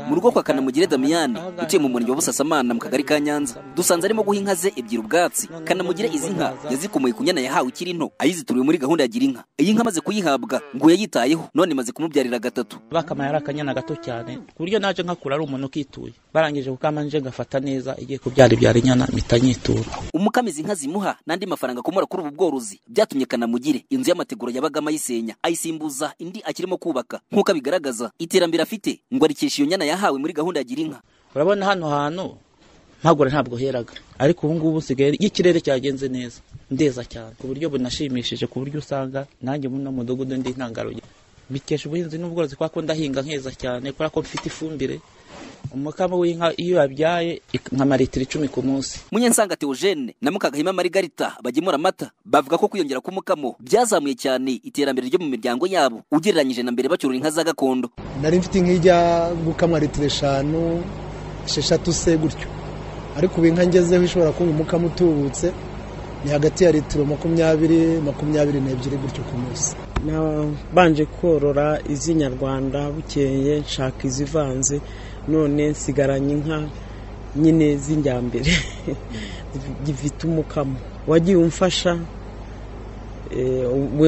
mu rugo kwa Kanamugire Damiyani utuye mu murenge wa Busasamana mu kagari ka Nyanza. Dusanze arimo guha inka ze ebyiri ubwatsi. Kanamugire izi nka yazikomoye ku nyana yahawe ikiri nto, ayizituriwe muri gahunda ya gira inka. Iyi nka amaze kuyihabwa ngo yayitayeho, none imaze kumubyarira gatatu. Bakama yari akanyana gato cyane ku buryo naje nkakura ari umuntu ukituye. Barangije kukama nje ngafata neza igiye kubyara inyana mitanyitura. Umukamizi inka zimuha nandi mafaranga akomora kuri ubu bworozi byatumye Kanamugire inzu y'amateguro yabagama ayisenya ayisimbuza indi akirimo kubaka. Nkuko bigaragaza iterambere afite ngo arikesha iyo nyana yahawe muri gahunda ya gira inka. Urabona hano hantu mpagura ntabwo heraga, ariko ubu ngubu sigaye ikirere cyagenze neza ndeza cyane ku buryo bunashimishije, ku buryo usanga nanjye muri no mudugudu ndi ntangaruye bikesha ubuhinzi n'ubworozi kwa ko ndahinga nkeza cyane kubera ko mfite ifumbire. Umukamo w'inka iyo yabyaye nka maritiro 10 ku munsi. Munyensanga Theogene na Mukagahima Margarita bagemura amata bavuga ko kwiyongera k'umukamo byazamuye cyane iterambere ryo mu miryango yabo ugereranyije na mbere bacyurura inka za gakondo. Nari mfite nk'ijya gukamwa litiro 5 6 se gutyo, ariko ubu inka ngezeho ishobora kuba umukamo utubutse ni hagati ya litiro 20-22 gutyo ku munsi. Banje korora iz'inyarwanda bukeye nshaka izivanze, none nsigaranye inka nyine z'injyambere gifite umukamo. Wagiye umfasha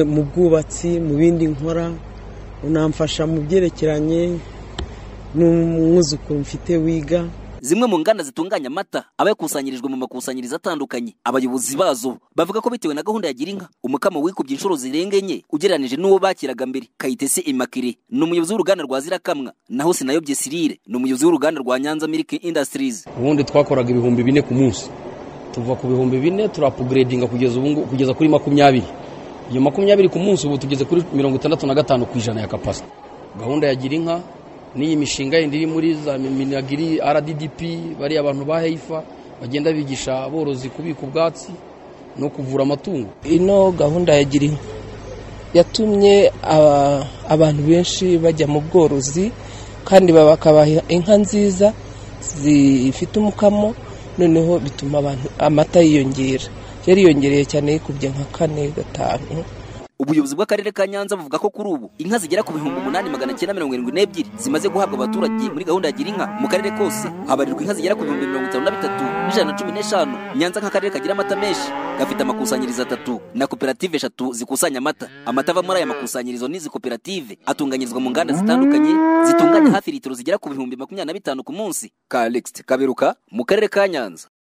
mu bwubatsi, mu bindi nkora, unamfasha mu byerekeranye n'umwuzukuru mfite wiga. Zimwe mu nganda zitunganya amata abayakusanyirijwe mu makusanyirizo atandukanye, abayobozi bazo bavuga ko bitewe na gahunda ya gira inka umukamo wikubye inshuro zirenga enye ugereranije n'uwo bakiraga mbere. Kayitesi Immaculée ni umuyobozi w'uruganda rwa Zirakamwa, naho Sinayobye Cyrille ni umuyobozi w'uruganda rwa Nyanza Milk Industries. Ubundi twakoraga 4,000 ku munsi, tuva ku 4,000 turapugradinga kugeza kuri 20. Iyo 20 ku munsi ubu tugeze kuri 65% ya capacity. Gahunda ya gira inka n'iyi mishinga indi iri muri za Minagiri RDDP bari abantu ba Heifa bagenda bigisha aborozi kubika ubwatsi no kuvura amatungo. Ino gahunda ya gira inka yatumye abantu benshi bajya mu bworozi kandi bakabaha inka nziza zifite umukamo, noneho bituma abantu amata yiyongera. Yari yongereye cyane yikubye nka 4-5. Ubuyobozi bw'akarere ka Nyanza buvuga ko kuri ubu inka zigera ku 8,972 zimaze guhabwa abaturage muri gahunda ya gira inka. Mu karere kose habarirwa inka zigera ku 53,115. Nyanza nk'akarere kagira amata menshi gafite amakusanyirizo 3 na koperative 3 zikusanya amata. Amata ava muri aya makusanyirizo n'izi koperative atunganyirizwa mu nganda zitandukanye zitunganya hafi litiro zigera ku 25,000 ku munsi. Alex Kaberuka mu karere ka Nyanza.